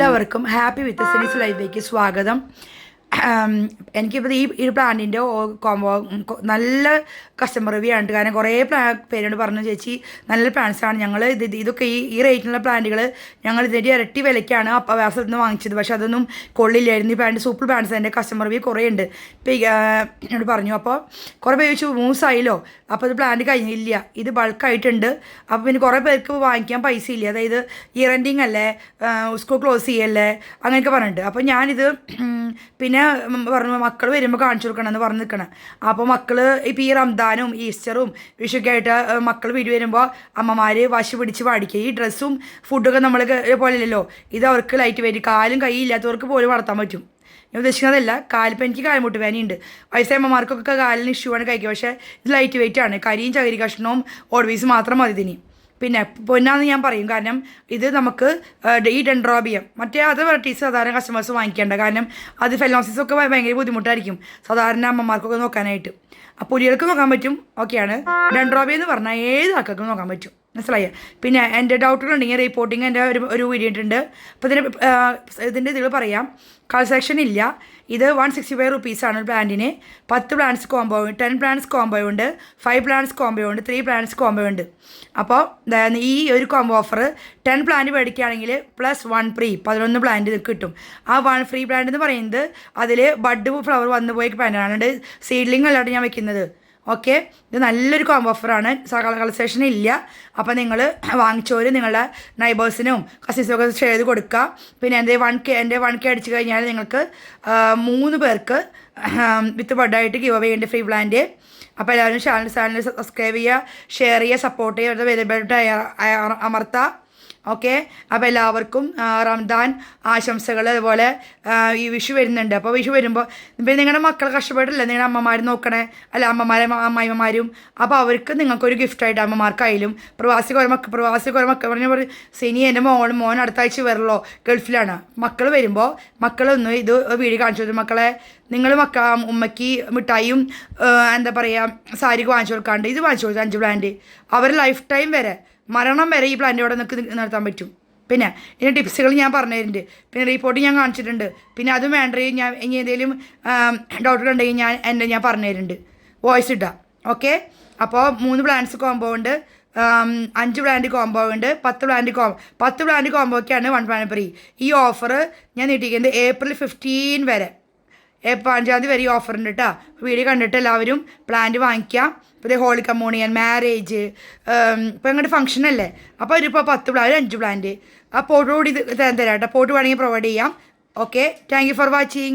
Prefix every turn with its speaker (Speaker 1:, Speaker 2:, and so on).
Speaker 1: എല്ലാവർക്കും happy with സിനീസ് ലൈഫിലേക്ക് സ്വാഗതം. എനിക്കിപ്പോൾ ഈ പ്ലാന്റിൻ്റെ കോംബോ നല്ല കസ്റ്റമർ റിവ്യൂ ആണ്. കാരണം കുറേ പേരോട് പറഞ്ഞു, ചേച്ചി നല്ല പ്ലാന്റ്സാണ്, ഞങ്ങൾ ഇതൊക്കെ ഈ റേറ്റിലുള്ള പ്ലാന്റുകൾ ഞങ്ങൾ ഇതിൻ്റെ ഇരട്ടി വിലയ്ക്കാണ് വ്യാസത്തിൽ നിന്ന് വാങ്ങിച്ചത്, പക്ഷേ അതൊന്നും കൊള്ളില്ലായിരുന്നു. ഈ പ്ലാന്റ് സൂപ്പർ പ്ലാന്റ്സ് എൻ്റെ കസ്റ്റമർ റിവ്യൂ കുറേ ഉണ്ട്. ഇപ്പോൾ എന്നോട് പറഞ്ഞു, അപ്പോൾ കുറേ പേര് ചോദിച്ചു മൂസായില്ലോ, അപ്പോൾ ഇത് പ്ലാന്റ് കഴിഞ്ഞില്ല, ഇത് ബൾക്കായിട്ടുണ്ട്, അപ്പോൾ പിന്നെ കുറേ പേർക്ക് വാങ്ങിക്കാൻ പൈസ ഇല്ല, അതായത് ഇയർ എൻഡിങ് അല്ലേ, സ്കൂൾ ക്ലോസ് ചെയ്യല്ലേ, അങ്ങനെയൊക്കെ പറഞ്ഞിട്ടുണ്ട്. അപ്പോൾ ഞാനിത് പിന്നെ പറഞ്ഞു മക്കൾ വരുമ്പോൾ കാണിച്ചു കൊടുക്കണമെന്ന് പറഞ്ഞ് നിൽക്കണം. അപ്പോൾ മക്കൾ ഇപ്പോൾ ഈ റംദാനും ഈസ്റ്ററും വിഷുവൊക്കെ ആയിട്ട് മക്കൾ വീട് വരുമ്പോൾ അമ്മമാർ വാശി പിടിച്ച് പാടിക്കുക. ഈ ഡ്രസ്സും ഫുഡൊക്കെ നമ്മൾ പോലെയല്ലോ, ഇത് അവർക്ക് ലൈറ്റ് വെയിറ്റ്, കാലും കൈ ഇല്ലാത്തവർക്ക് പോലും വളർത്താൻ പറ്റും. ഞാൻ ഉദ്ദേശിക്കുന്നതല്ല, കാലിപ്പോൾ എനിക്ക് കാൽമുട്ട് വേനയുണ്ട്, വയസ്സായ അമ്മമാർക്കൊക്കെ കാലിന് ഇഷ്യൂ ആണ് കഴിക്കുക, പക്ഷേ ഇത് ലൈറ്റ് വെയിറ്റ് ആണ്, കരിയും ചകിരി കഷ്ണവും ഓഡ്വീസ് മാത്രം മതി ഇതിന്. പിന്നെ പൊന്നാന്ന് ഞാൻ പറയും, കാരണം ഇത് നമുക്ക് ഈ ഡെൻഡ്രോബിയം മറ്റേ അത് വെറൈറ്റീസ് സാധാരണ കസ്റ്റമേഴ്സ് വാങ്ങിക്കേണ്ട, കാരണം അത് ഫെലോസിസ് ഒക്കെ ഭയങ്കര ബുദ്ധിമുട്ടായിരിക്കും സാധാരണ അമ്മമാർക്കൊക്കെ നോക്കാനായിട്ട്. അപ്പോൾ പുലികൾക്ക് നോക്കാൻ പറ്റും, ഓക്കെയാണ്. ഡെൻഡ്രോബിയം എന്ന് പറഞ്ഞാൽ ഏത് ആൾക്കാർക്കും നോക്കാൻ പറ്റും, മനസ്സിലായി. പിന്നെ എൻ്റെ ഡൗട്ടുകളുണ്ടെങ്കിൽ റിപ്പോർട്ടിങ് എൻ്റെ ഒരു വീഡിയോ ഇട്ടുണ്ട്. അപ്പോൾ ഇതിൻ്റെ ഇതിൽ പറയാം, കളർ സെക്ഷൻ ഇല്ല. ഇത് 165 റുപ്പീസാണ് ഒരു പ്ലാന്റിന്. 10 പ്ലാന്റ്സ് കോംബോ, 10 പ്ലാന്റ്സ് കോംബോ ഉണ്ട്, 5 പ്ലാന്റ്സ് കോംബോ ഉണ്ട്, 3 പ്ലാന്റ്സ് കോംബോ ഉണ്ട്. അപ്പോൾ ഈ ഒരു കോംബോ ഓഫർ 10 പ്ലാന്റ് മേടിക്കുകയാണെങ്കിൽ +1 ഫ്രീ 11 പ്ലാന്റ് കിട്ടും. ആ 1 ഫ്രീ പ്ലാന്റ് എന്ന് പറയുന്നത് അതിൽ ബഡ് ഫ്ലവർ വന്നു പോയ പ്ലാന്റാണ്, സീഡ്ലിംഗ് അല്ലാണ്ട് ഞാൻ വെക്കുന്നത്. ഓക്കെ, ഇത് നല്ലൊരു കോംബോ ഓഫറാണ്, കളസേഷൻ ഇല്ല. അപ്പോൾ നിങ്ങൾ വാങ്ങിച്ചവർ നിങ്ങളുടെ നൈബേഴ്സിനും കസിൻസിനൊക്കെ ഷെയർ ചെയ്ത് കൊടുക്കുക. പിന്നെ എൻ്റെ 1K അടിച്ചു കഴിഞ്ഞാൽ നിങ്ങൾക്ക് 3 പേർക്ക് വിത്ത് ബഡായിട്ട് ഗിവ് അവേ ഉണ്ട് ഫ്രീ പ്ലാന്റ്. അപ്പോൾ എല്ലാവരും ചാനൽ സബ്സ്ക്രൈബ് ചെയ്യുക, ഷെയർ ചെയ്യുക, സപ്പോർട്ട് ചെയ്യുക, വേദബെൽറ്റ് അമർത്തുക. ഓക്കെ, അപ്പോൾ എല്ലാവർക്കും റംദാൻ ആശംസകൾ. അതുപോലെ ഈ വിഷു വരുന്നുണ്ട്, അപ്പോൾ വിഷു വരുമ്പോൾ ഇപ്പോൾ നിങ്ങളുടെ മക്കൾ കഷ്ടപ്പെട്ടില്ല, നിങ്ങളുടെ അമ്മമാർ നോക്കണേ, അല്ല അമ്മായിമ്മമാരും, അപ്പോൾ അവർക്ക് നിങ്ങൾക്കൊരു ഗിഫ്റ്റായിട്ട് അമ്മമാർക്കായാലും പ്രവാസി കുറേ മക്കൾ പറഞ്ഞ സിനി എൻ്റെ മോൻ അടുത്ത ആഴ്ച വരുള്ളൂ, ഗൾഫിലാണ്. മക്കൾ വരുമ്പോൾ മക്കളൊന്ന് ഇത് വീഡിയോ കാണിച്ചു കൊടുത്തു, മക്കളെ നിങ്ങൾ ഉമ്മയ്ക്ക് മിഠായിയും എന്താ പറയുക സാരിക്ക് വാങ്ങിച്ചു കൊടുക്കാണ്ട് ഇത് വാങ്ങിച്ചു കൊടുത്തു 5 പ്ലാന്റ്. അവർ ലൈഫ് ടൈം വരെ മരണം വരെ ഈ പ്ലാന്റോടെ നിങ്ങൾക്ക് നടത്താൻ പറ്റും. പിന്നെ ഇതിൻ്റെ ടിപ്സുകൾ ഞാൻ പറഞ്ഞു തരുന്നുണ്ട്, പിന്നെ റിപ്പോർട്ട് ഞാൻ കാണിച്ചിട്ടുണ്ട്. പിന്നെ അതും വേണ്ട, ഞാൻ ഇനി എന്തെങ്കിലും ഡൗട്ടുകളുണ്ടെങ്കിൽ ഞാൻ പറഞ്ഞു തരുന്നുണ്ട്, വോയിസ് ഇട്ടാം. ഓക്കെ, അപ്പോൾ 3 പ്ലാന്റ്സ് കോംബോ ഉണ്ട്, 5 പ്ലാന്റ് കോംബോ ഉണ്ട്, 10 പ്ലാന്റ് കോംബോയ്ക്കാണ് 1 പ്ലാന്റ് ഫ്രീ. ഈ ഓഫർ ഞാൻ നീട്ടിക്കുന്നത് ഏപ്രിൽ 15 വരെ, ഏപ്രിൽ 5-ാം തീയതി വരെ ഈ ഓഫർ ഉണ്ട് കേട്ടോ. വീഡിയോ കണ്ടിട്ട് എല്ലാവരും പ്ലാന്റ് വാങ്ങിക്കാം. ഇപ്പോൾ ഹോളി കമ്മ്യൂണിയൻ, മാരേജ്, ഇപ്പോൾ ഞങ്ങളുടെ ഫംഗ്ഷൻ അല്ലേ, അപ്പോൾ ഒരു 10 പ്ലാന്റ് 5 പ്ലാന്റ് ആ പോട്ടോട് ഇത് തരാം കേട്ടോ. പോട്ട് വേണമെങ്കിൽ പ്രൊവൈഡ് ചെയ്യാം. Okay, thank you for watching.